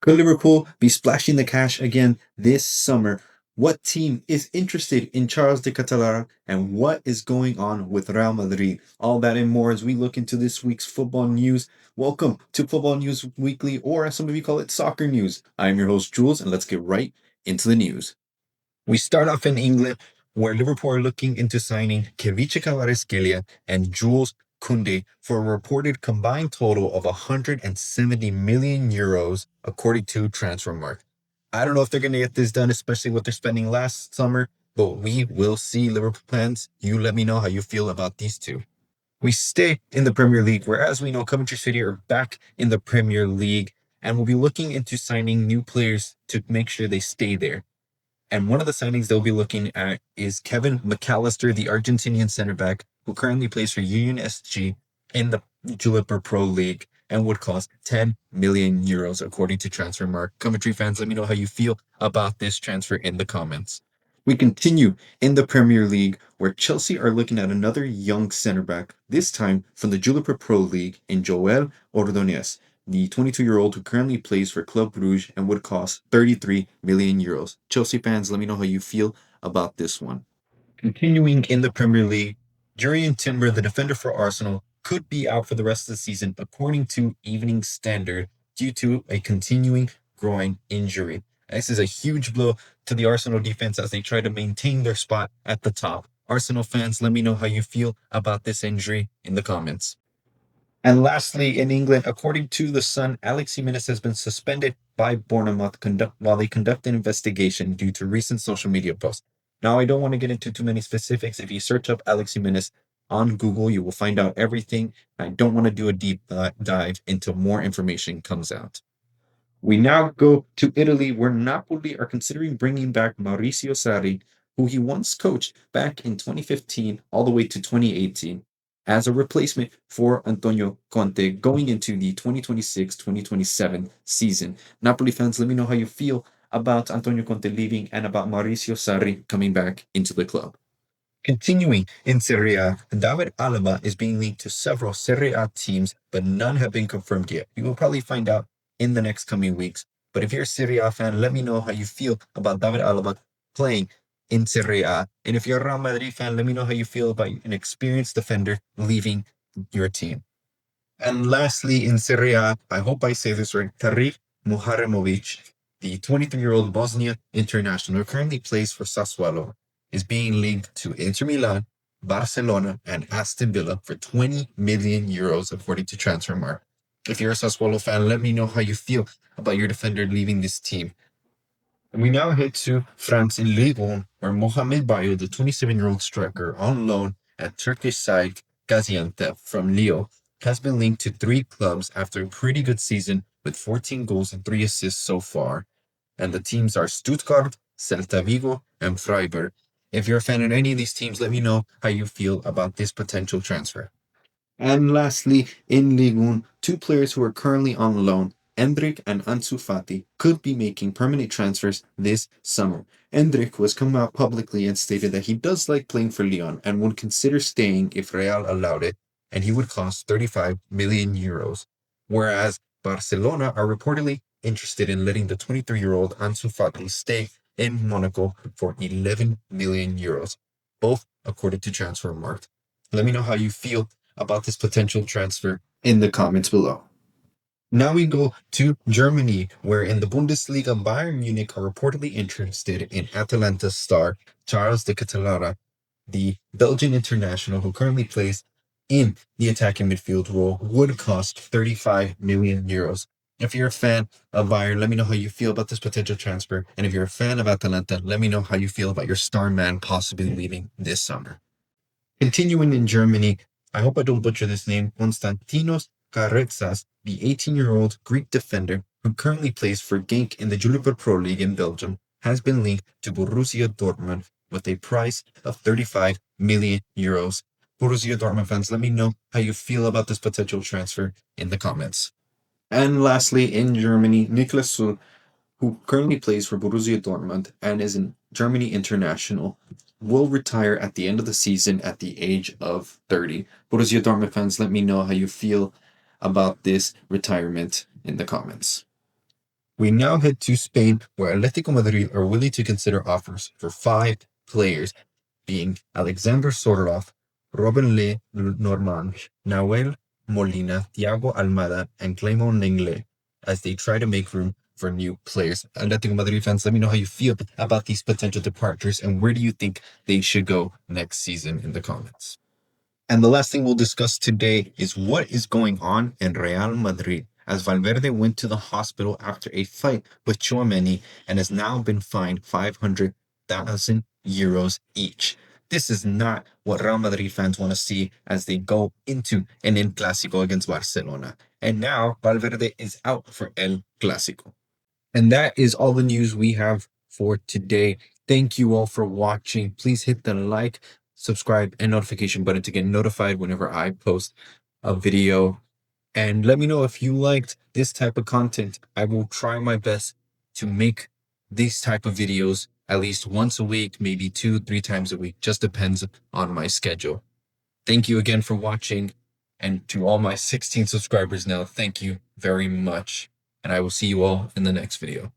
Could Liverpool be splashing the cash again this summer? What team is interested in Charles de Catalara and what is going on with Real Madrid? All that and more as we look into this week's football news. Welcome to Football News Weekly, or as some of you call it, Soccer News. I'm your host, Jules, and let's get right into the news. We start off in England, where Liverpool are looking into signing Kevicha Kvaratskhelia and Jules Koundé for a reported combined total of 170 million euros, according to Transfermarkt. I don't know if they're going to get this done, especially what they're spending last summer, but we will see. Liverpool plans. You let me know how you feel about these two. We stay in the Premier League, where, as we know, Coventry City are back in the Premier League, and we'll be looking into signing new players to make sure they stay there. And one of the signings they'll be looking at is Kevin McAllister, the Argentinian center back, who currently plays for Union SG in the Jupiler Pro League and would cost 10 million euros, according to Transfermarkt. Coventry fans, let me know how you feel about this transfer in the comments. We continue in the Premier League, where Chelsea are looking at another young center back, this time from the Jupiler Pro League in Joel Ordonez, the 22-year-old who currently plays for Club Brugge and would cost 33 million euros. Chelsea fans, let me know how you feel about this one. Continuing in the Premier League, Jurrien Timber, the defender for Arsenal, could be out for the rest of the season, according to Evening Standard, due to a continuing groin injury. This is a huge blow to the Arsenal defense as they try to maintain their spot at the top. Arsenal fans, let me know how you feel about this injury in the comments. And lastly, in England, according to The Sun, Alex Jimenez has been suspended by Bournemouth while they conduct an investigation due to recent social media posts. Now, I don't want to get into too many specifics. If you search up Alex Jimenez on Google, you will find out everything. I don't want to do a deep dive until more information comes out. We now go to Italy, where Napoli are considering bringing back Mauricio Sarri, who he once coached back in 2015 all the way to 2018, as a replacement for Antonio Conte going into the 2026-2027 season. Napoli fans, let me know how you feel about Antonio Conte leaving and about Mauricio Sarri coming back into the club. Continuing in Serie A, David Alaba is being linked to several Serie A teams, but none have been confirmed yet. We will probably find out in the next coming weeks. But if you're a Serie A fan, let me know how you feel about David Alaba playing in Serie A. And if you're a Real Madrid fan, let me know how you feel about an experienced defender leaving your team. And lastly, in Serie A, I hope I say this right, Tariq Muharemovic, the 23-year-old Bosnia international who currently plays for Sassuolo, is being linked to Inter Milan, Barcelona, and Aston Villa for 20 million euros, according to Transfermarkt. If you're a Sassuolo fan, let me know how you feel about your defender leaving this team. And we now head to France in Ligue 1, where Mohamed Bayo, the 27-year-old striker on loan at Turkish side Gaziantep from Lille, has been linked to 3 clubs after a pretty good season with 14 goals and 3 assists so far. And the teams are Stuttgart, Celta Vigo, and Freiburg. If you're a fan of any of these teams, let me know how you feel about this potential transfer. And lastly, in Ligue 1, 2 players who are currently on loan, Endrick and Ansu Fati, could be making permanent transfers this summer. Endrick was come out publicly and stated that he does like playing for Lyon and would consider staying if Real allowed it, and he would cost 35 million euros. Whereas Barcelona are reportedly interested in letting the 23-year-old Ansu Fati stay in Monaco for 11 million euros, both according to Transfermarkt. Let me know how you feel about this potential transfer in the comments below. Now we go to Germany, where in the Bundesliga, Bayern Munich are reportedly interested in Atalanta star Charles de Catalara, the Belgian international who currently plays in the attacking midfield role, would cost 35 million euros. If you're a fan of Bayern, let me know how you feel about this potential transfer. And if you're a fan of Atalanta, let me know how you feel about your star man possibly leaving this summer. Continuing in Germany, I hope I don't butcher this name, Konstantinos Karetsas, the 18-year-old Greek defender who currently plays for Genk in the Jupiler Pro League in Belgium, has been linked to Borussia Dortmund with a price of 35 million euros. Borussia Dortmund fans, let me know how you feel about this potential transfer in the comments. And lastly, in Germany, Niklas Süle, who currently plays for Borussia Dortmund and is a Germany international, will retire at the end of the season at the age of 30. Borussia Dortmund fans, let me know how you feel about this retirement in the comments. We now head to Spain, where Atletico Madrid are willing to consider offers for 5 players, being Alexander Sorloth, Robin Le Normand, Nahuel Molina, Thiago Almada, and Clément Lenglet, as they try to make room for new players. Atletico Madrid fans, let me know how you feel about these potential departures and where do you think they should go next season in the comments. And the last thing we'll discuss today is what is going on in Real Madrid, as Valverde went to the hospital after a fight with Tchouaméni and has now been fined 500,000 euros each. This is not what Real Madrid fans want to see as they go into an El Clásico against Barcelona. And now Valverde is out for El Clásico. And that is all the news we have for today. Thank you all for watching. Please hit the like, subscribe, and notification button to get notified whenever I post a video. And let me know if you liked this type of content. I will try my best to make these type of videos at least once a week, maybe 2-3 times a week. Just depends on my schedule. Thank you again for watching. And to all my 16 subscribers now, thank you very much. And I will see you all in the next video.